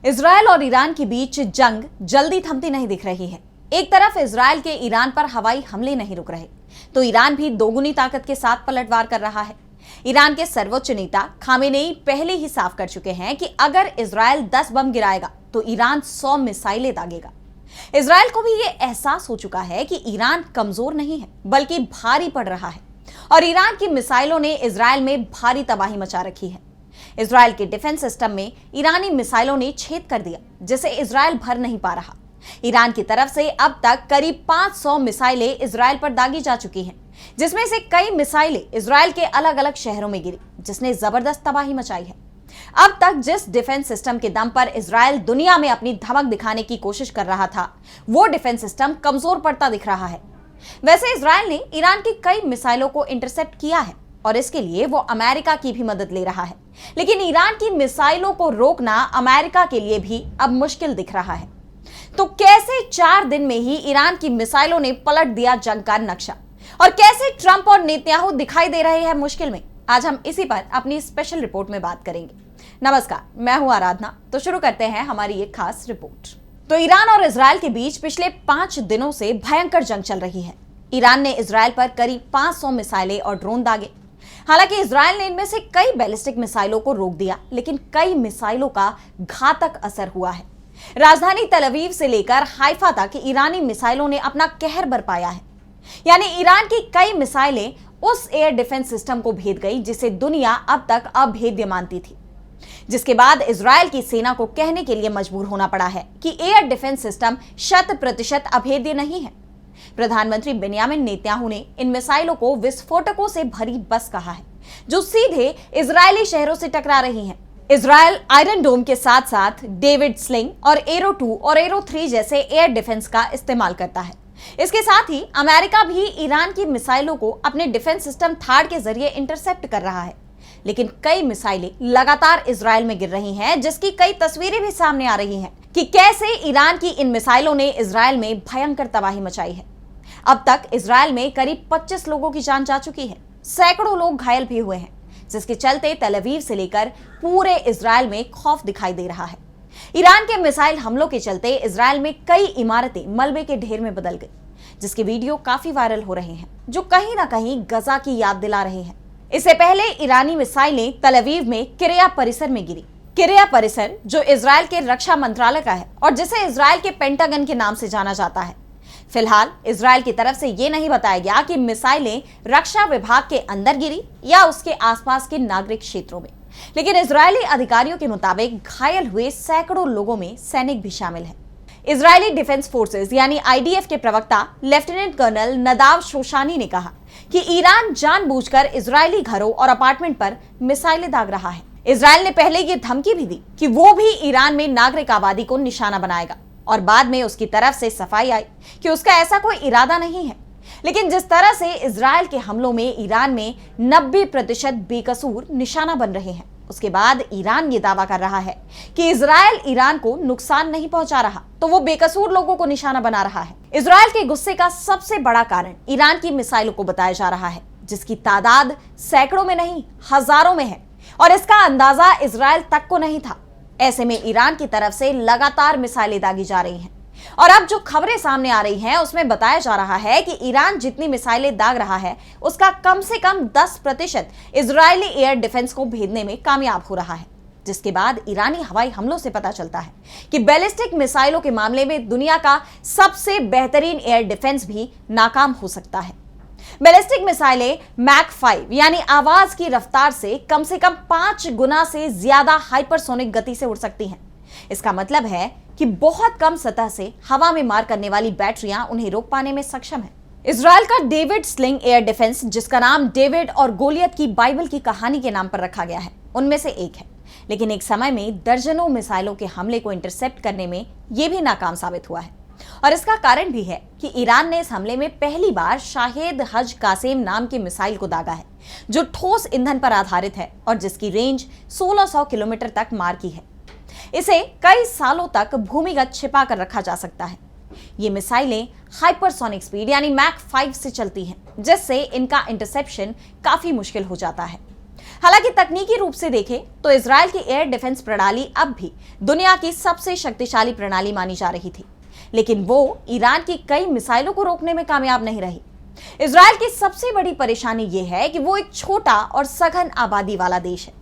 Israel और Iran के बीच जंग जल्दी थमती नहीं दिख रही है। एक तरफ इजरायल के ईरान पर हवाई हमले नहीं रुक रहे, तो ईरान भी दोगुनी ताकत के साथ पलटवार कर रहा है। ईरान के सर्वोच्च नेता खामेनेई पहले ही साफ कर चुके हैं कि अगर इजरायल 10 बम गिराएगा तो ईरान 100 मिसाइलें दागेगा। इजरायल को भी यह एहसास हो चुका है कि ईरान कमजोर नहीं है बल्कि भारी पड़ रहा है, और ईरान की मिसाइलों ने इजरायल में भारी तबाही मचा रखी है। इजरायल के डिफेंस सिस्टम में ईरानी मिसाइलों ने छेद कर दिया, जिसे इजरायल भर नहीं पा रहा। ईरान की तरफ से अब तक करीब 500 मिसाइलें इजरायल पर दागी जा चुकी हैं, जिसमें से कई मिसाइलें इजरायल के अलग अलग शहरों में गिरी, जिसने जबरदस्त तबाही मचाई है। अब तक जिस डिफेंस सिस्टम के दम पर इजरायल दुनिया में अपनी धमक दिखाने की कोशिश कर रहा था, वो डिफेंस सिस्टम कमजोर पड़ता दिख रहा है। वैसे इजरायल ने ईरान की कई मिसाइलों को इंटरसेप्ट किया है और इसके लिए वो अमेरिका की भी मदद ले रहा है, लेकिन ईरान की मिसाइलों को रोकना अमेरिका के लिए भी अब मुश्किल दिख रहा है। तो कैसे 4 दिन में ही ईरान की मिसाइलों ने पलट दिया जंग का नक्शा, और कैसे ट्रंप और नेतन्याहू दिखाई दे रहे हैं मुश्किल में, आज हम इसी पर अपनी स्पेशल रिपोर्ट में बात करेंगे। नमस्कार, मैं हूं आराधना। तो शुरू करते हैं हमारी एक खास रिपोर्ट। तो ईरान और इजरायल के बीच पिछले 5 दिनों से भयंकर जंग चल रही है। ईरान ने इजरायल पर करीब 500 मिसाइलें और ड्रोन दागे। हालांकि इजरायल ने इनमें से कई बैलिस्टिक मिसाइलों को रोक दिया, लेकिन कई मिसाइलों का घातक असर हुआ है। राजधानी तल अवीव से लेकर हाइफा तक ईरानी मिसाइलों ने अपना कहर बरपाया है। यानी ईरान की कई मिसाइलें उस एयर डिफेंस सिस्टम को भेद गई जिसे दुनिया अब तक अभेद्य मानती थी, जिसके बाद इजरायल की सेना को कहने के लिए मजबूर होना पड़ा है कि एयर डिफेंस सिस्टम 100% अभेद्य नहीं है। प्रधानमंत्री बेंयामिन नेतन्याहू ने इन मिसाइलों को विस्फोटकों से भरी बस कहा है, जो सीधे इजरायली शहरों से टकरा रही हैं। इजरायल आयरन डोम के साथ साथ डेविड स्लिंग और एरो 2 और एरो 3 जैसे एयर डिफेंस का इस्तेमाल करता है। इसके साथ ही अमेरिका भी ईरान की मिसाइलों को अपने डिफेंस सिस्टम थाड के जरिए इंटरसेप्ट कर रहा है, लेकिन कई मिसाइलें लगातार इजरायल में गिर रही हैं, जिसकी कई तस्वीरें भी सामने आ रही हैं कि कैसे ईरान की इन मिसाइलों ने इजरायल में भयंकर तबाही मचाई है। अब तक इजरायल में करीब 25 लोगों की जान जा चुकी है, सैकड़ों लोग घायल भी हुए हैं, जिसके चलते तल अवीव से लेकर पूरे इजरायल में खौफ दिखाई दे रहा है। ईरान के मिसाइल हमलों के चलते इजरायल में कई इमारतें मलबे के ढेर में बदल गई, जिसके वीडियो काफी वायरल हो रहे हैं, जो कहीं ना कहीं गजा की याद दिला रहे हैं। इससे पहले ईरानी मिसाइलें तल अवीव में किरिया परिसर में गिरी। किरिया परिसर जो इजरायल के रक्षा मंत्रालय का है और जिसे इजरायल के पेंटागन के नाम से जाना जाता है। फिलहाल इजरायल की तरफ से यह नहीं बताया गया कि मिसाइलें रक्षा विभाग के अंदर गिरी या उसके आसपास के नागरिक क्षेत्रों में, लेकिन इजरायली अधिकारियों के मुताबिक घायल हुए सैकड़ों लोगों में सैनिक भी शामिल हैं। इजरायली डिफेंस फोर्सेस यानी आईडीएफ के प्रवक्ता लेफ्टिनेंट कर्नल नदाव शोशानी ने कहा कि ईरान जानबूझकर इजरायली घरों और अपार्टमेंट पर मिसाइलें दाग रहा है। इजरायल ने पहले ये धमकी भी दी कि वो भी ईरान में नागरिक आबादी को निशाना बनाएगा, और बाद में उसकी तरफ से सफाई आई कि उसका ऐसा कोई इरादा नहीं है। लेकिन जिस तरह से इजरायल के हमलों में ईरान में 90% बेकसूर निशाना बन रहे हैं, उसके बाद ईरान ये दावा कर रहा है कि इजरायल ईरान को नुकसान नहीं पहुंचा रहा, तो वो बेकसूर लोगों को निशाना बना रहा है। इजरायल के गुस्से का सबसे बड़ा कारण ईरान की मिसाइलों को बताया जा रहा है, जिसकी तादाद सैकड़ों में नहीं हजारों में है, और इसका अंदाजा इजरायल तक को नहीं था। ऐसे में ईरान की तरफ से लगातार मिसाइलें दागी जा रही हैं, और अब जो खबरें सामने आ रही हैं उसमें बताया जा रहा है कि ईरान जितनी मिसाइलें दाग रहा है, उसका कम से कम 10% इजरायली एयर डिफेंस को भेदने में कामयाब हो रहा है। जिसके बाद ईरानी हवाई हमलों से पता चलता है कि बैलिस्टिक मिसाइलों के मामले में दुनिया का सबसे बेहतरीन एयर डिफेंस भी नाकाम हो सकता है। बैलिस्टिक मिसाइलें मैक 5 यानी आवाज की रफ्तार से कम 5 गुना से ज्यादा हाइपरसोनिक गति से उड़ सकती हैं। इसका मतलब है कि बहुत कम सतह से हवा में मार करने वाली बैटरियां उन्हें रोक पाने में सक्षम है। इजरायल का डेविड स्लिंग एयर डिफेंस, जिसका नाम डेविड और गोलियत की बाइबल की कहानी के नाम पर रखा गया है, उनमें से एक है, लेकिन एक समय में दर्जनों मिसाइलों के हमले को इंटरसेप्ट करने में यह भी नाकाम साबित हुआ है। और इसका कारण भी है कि ईरान ने इस हमले में पहली बार शाहेद हज कासेम नाम की मिसाइल को दागा है, जो ठोस ईंधन पर आधारित है और जिसकी रेंज 1600 किलोमीटर तक मार की है। इसे कई सालों तक भूमिगत छिपा कर रखा जा सकता है। ये मिसाइलें हाइपरसोनिक स्पीड यानी मैक 5 से चलती हैं, जिससे इनका इंटरसेप्शन काफी मुश्किल हो जाता है। हालांकि तकनीकी रूप से देखें तो इजराइल की एयर डिफेंस प्रणाली अब भी दुनिया की सबसे शक्तिशाली प्रणाली मानी जा रही थी, लेकिन वो ईरान की कई मिसाइलों को रोकने में कामयाब नहीं रही। इजराइल की सबसे बड़ी परेशानी यह है कि वो एक छोटा और सघन आबादी वाला देश है,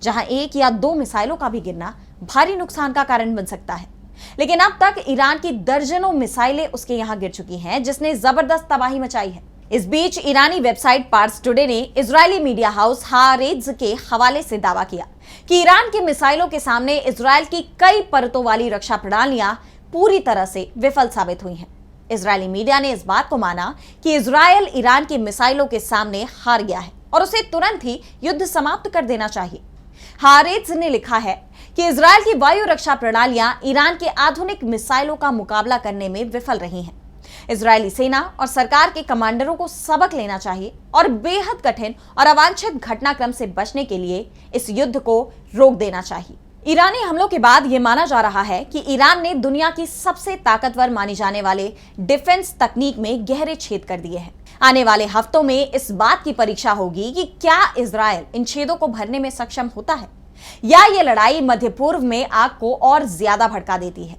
जहां एक या दो मिसाइलों का भी गिरना भारी नुकसान का कारण बन सकता है। लेकिन अब तक ईरान की दर्जनों मिसाइलें उसके यहां गिर चुकी हैं, जिसने जबरदस्त तबाही मचाई है। इस बीच ईरानी वेबसाइट पार्स टुडे ने इजरायली मीडिया हाउस हारेट्ज के हवाले से दावा किया कि ईरान की मिसाइलों के सामने इजराइल की कई परतों वाली रक्षा प्रणालियां पूरी तरह से विफल साबित हुई हैं। इजरायली मीडिया ने इस बात को माना कि इजराइल ईरान की मिसाइलों के सामने हार गया है और उसे तुरंत ही युद्ध समाप्त कर देना चाहिए। हारेट्ज ने लिखा है कि इजराइल की वायु रक्षा प्रणालियां ईरान के आधुनिक मिसाइलों का मुकाबला करने में विफल रही हैं। इजरायली सेना और सरकार के कमांडरों को सबक लेना चाहिए और बेहद कठिन और अवांछित घटनाक्रम से बचने के लिए इस युद्ध को रोक देना चाहिए। ईरानी हमलों के बाद यह माना जा रहा है कि ईरान ने दुनिया की सबसे ताकतवर माने जाने वाले डिफेंस तकनीक में गहरे छेद कर दिए हैं। आने वाले हफ्तों में इस बात की परीक्षा होगी कि क्या इजराइल इन छेदों को भरने में सक्षम होता है या ये लड़ाई मध्य पूर्व में आग को और ज्यादा भड़का देती है।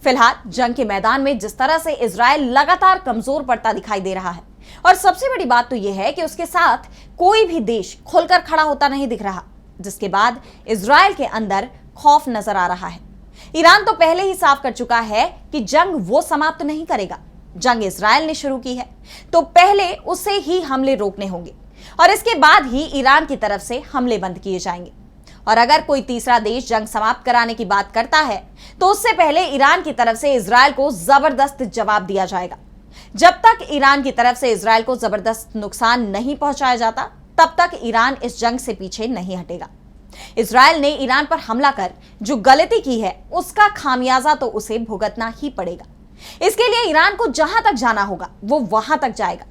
फिलहाल जंग के मैदान में जिस तरह से इजराइल लगातार कमजोर पड़ता दिखाई दे रहा है, और सबसे बड़ी बात तो यह है कि उसके साथ कोई भी देश खुलकर खड़ा होता नहीं दिख रहा, जिसके बाद इजराइल के अंदर खौफ नजर आ रहा है। ईरान तो पहले ही साफ कर चुका है कि जंग वो समाप्त नहीं करेगा। जंग इजराइल ने शुरू की है तो पहले उसे ही हमले रोकने होंगे और इसके बाद ही ईरान की तरफ से हमले बंद किए जाएंगे। और अगर कोई तीसरा देश जंग समाप्त कराने की बात करता है तो उससे पहले ईरान की तरफ से इजराइल को जबरदस्त जवाब दिया जाएगा। जब तक ईरान की तरफ से इजराइल को जबरदस्त नुकसान नहीं पहुंचाया जाता, तब तक ईरान इस जंग से पीछे नहीं हटेगा। इजराइल ने ईरान पर हमला कर जो गलती की है उसका खामियाजा तो उसे भुगतना ही पड़ेगा। इसके लिए ईरान को जहां तक जाना होगा वो वहां तक जाएगा।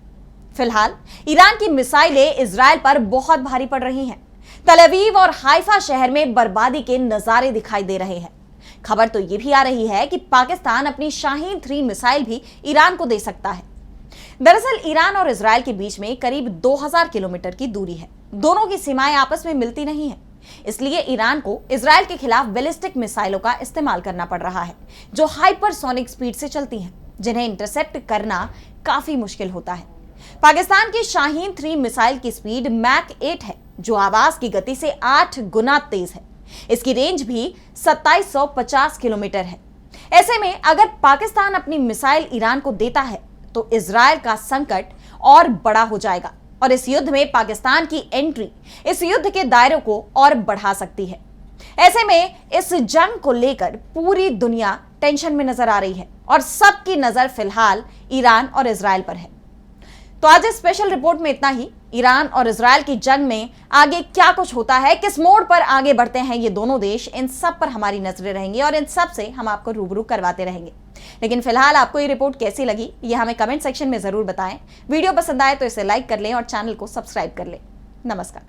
फिलहाल ईरान की मिसाइलें इजराइल पर बहुत भारी पड़ रही हैं। तल अवीव और हाइफा शहर में बर्बादी के नजारे दिखाई दे रहे हैं। खबर तो यह भी आ रही है कि पाकिस्तान अपनी शाहीन 3 मिसाइल भी ईरान को दे सकता है। दरअसल ईरान और इजराइल के बीच में करीब 2000 किलोमीटर की दूरी है। दोनों की सीमाएं आपस में मिलती नहीं है, इसलिए ईरान को इजराइल के खिलाफ बैलिस्टिक मिसाइलों का इस्तेमाल करना पड़ रहा है, जो हाइपरसोनिक स्पीड से चलती हैं, जिन्हें इंटरसेप्ट करना काफी मुश्किल होता है। पाकिस्तान की शाहीन 3 मिसाइल की स्पीड मैक 8 है, जो आवाज की गति से 8 गुना तेज है। इसकी रेंज भी 2750 किलोमीटर है। ऐसे में अगर पाकिस्तान अपनी मिसाइल ईरान को देता है तो इजराइल का संकट और बड़ा हो जाएगा और इस युद्ध में पाकिस्तान की एंट्री इस युद्ध के दायरे को और बढ़ा सकती है। ऐसे में इस जंग को लेकर पूरी दुनिया टेंशन में नजर आ रही है और सबकी नजर फिलहाल ईरान और इजराइल पर है। तो आज इस स्पेशल रिपोर्ट में इतना ही। ईरान और इजराइल की जंग में आगे क्या कुछ होता है, किस मोड़ पर आगे बढ़ते हैं ये दोनों देश, इन सब पर हमारी नजरें रहेंगी और इन सब से हम आपको रूबरू करवाते रहेंगे। लेकिन फिलहाल आपको ये रिपोर्ट कैसी लगी ये हमें कमेंट सेक्शन में जरूर बताएं। वीडियो पसंद आए तो इसे लाइक कर लें और चैनल को सब्सक्राइब कर लें। नमस्कार।